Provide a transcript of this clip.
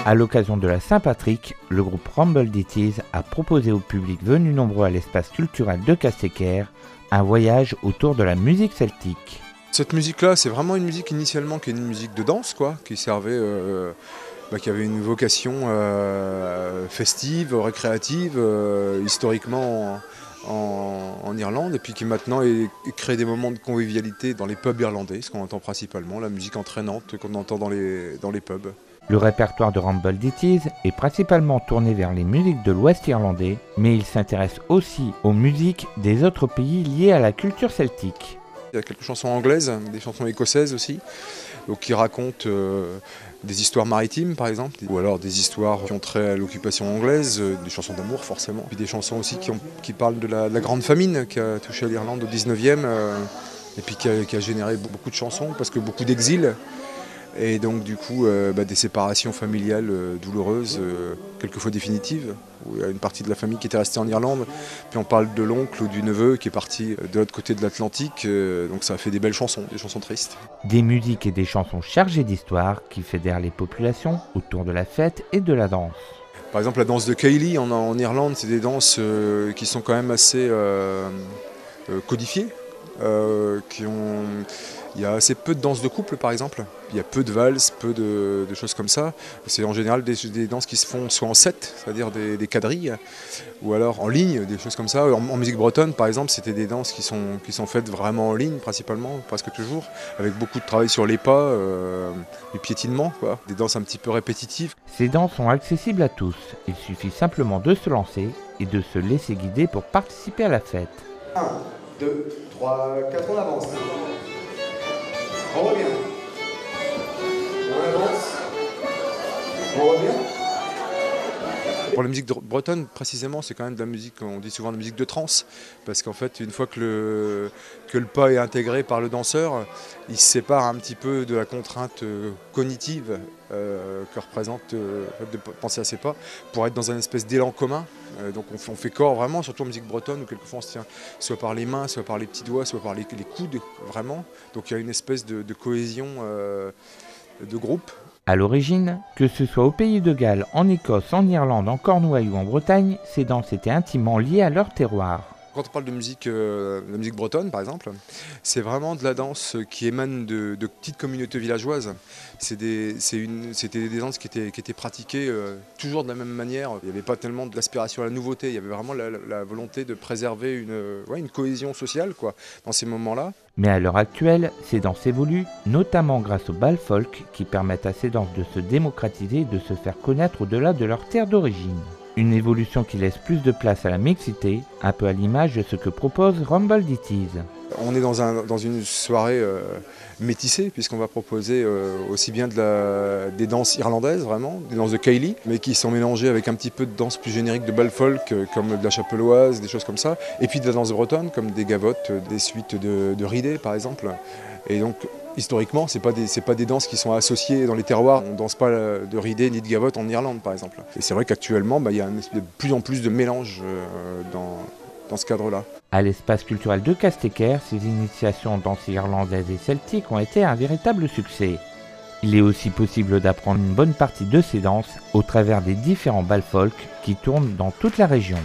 À l'occasion de la Saint-Patrick, le groupe Rumble Ditties a proposé au public venu nombreux à l'espace culturel de Castéquer un voyage autour de la musique celtique. Cette musique-là, c'est vraiment une musique initialement qui est une musique de danse, quoi, qui servait, qui avait une vocation festive, récréative, historiquement en Irlande, et puis qui maintenant crée des moments de convivialité dans les pubs irlandais, ce qu'on entend principalement, la musique entraînante qu'on entend dans les pubs. Le répertoire de Rumble Ditties est principalement tourné vers les musiques de l'Ouest irlandais, mais il s'intéresse aussi aux musiques des autres pays liés à la culture celtique. Il y a quelques chansons anglaises, des chansons écossaises aussi, donc qui racontent des histoires maritimes par exemple, ou alors des histoires qui ont trait à l'occupation anglaise, des chansons d'amour forcément, puis des chansons aussi qui parlent de la grande famine qui a touché l'Irlande au 19e, et puis qui a généré beaucoup de chansons, parce que beaucoup d'exil. Et donc du coup des séparations familiales douloureuses, quelquefois définitives, où il y a une partie de la famille qui était restée en Irlande, puis on parle de l'oncle ou du neveu qui est parti de l'autre côté de l'Atlantique, donc ça a fait des belles chansons, des chansons tristes. Des musiques et des chansons chargées d'histoire qui fédèrent les populations autour de la fête et de la danse. Par exemple la danse de Cayley en Irlande, c'est des danses qui sont quand même assez codifiées, il y a assez peu de danses de couple par exemple, il y a peu de valses, peu de choses comme ça. C'est en général des danses qui se font soit en set, c'est-à-dire des quadrilles, ou alors en ligne, des choses comme ça. En musique bretonne par exemple, c'était des danses qui sont faites vraiment en ligne principalement, presque toujours, avec beaucoup de travail sur les pas, du piétinement, quoi. Des danses un petit peu répétitives. Ces danses sont accessibles à tous, il suffit simplement de se lancer et de se laisser guider pour participer à la fête. 1, 2, 3, 4, on avance. On revient. On avance. On revient. Pour la musique bretonne, précisément, c'est quand même de la musique, on dit souvent de la musique de trance, parce qu'en fait, une fois que le pas est intégré par le danseur, il se sépare un petit peu de la contrainte cognitive que représente de penser à ses pas, pour être dans une espèce d'élan commun. Donc on fait corps vraiment, surtout en musique bretonne, où quelquefois on se tient soit par les mains, soit par les petits doigts, soit par les coudes, vraiment. Donc il y a une espèce de cohésion de groupe. À l'origine, que ce soit au pays de Galles, en Écosse, en Irlande, en Cornouailles ou en Bretagne, ces danses étaient intimement liées à leur terroir. Quand on parle de musique bretonne, par exemple, c'est vraiment de la danse qui émane de petites communautés villageoises. C'était des danses qui étaient pratiquées toujours de la même manière. Il n'y avait pas tellement de l'aspiration à la nouveauté, il y avait vraiment la volonté de préserver une cohésion sociale, quoi, dans ces moments-là. Mais à l'heure actuelle, ces danses évoluent, notamment grâce au bal folk qui permettent à ces danses de se démocratiser et de se faire connaître au-delà de leur terre d'origine. Une évolution qui laisse plus de place à la mixité, un peu à l'image de ce que propose Rumble Ditties. On est dans une soirée métissée, puisqu'on va proposer aussi bien des danses irlandaises, vraiment, des danses de Cayley, mais qui sont mélangées avec un petit peu de danse plus générique de bal folk, comme de la chapelloise, des choses comme ça, et puis de la danse bretonne, comme des gavottes, des suites de ridés, par exemple. Et donc, historiquement, c'est pas des danses qui sont associées dans les terroirs. On ne danse pas de ridés ni de gavottes en Irlande, par exemple. Et c'est vrai qu'actuellement, il y a de plus en plus de mélange dans ce cadre-là. À l'espace culturel de Castéquer, ces initiations en danse irlandaise et celtique ont été un véritable succès. Il est aussi possible d'apprendre une bonne partie de ces danses au travers des différents bals folk qui tournent dans toute la région.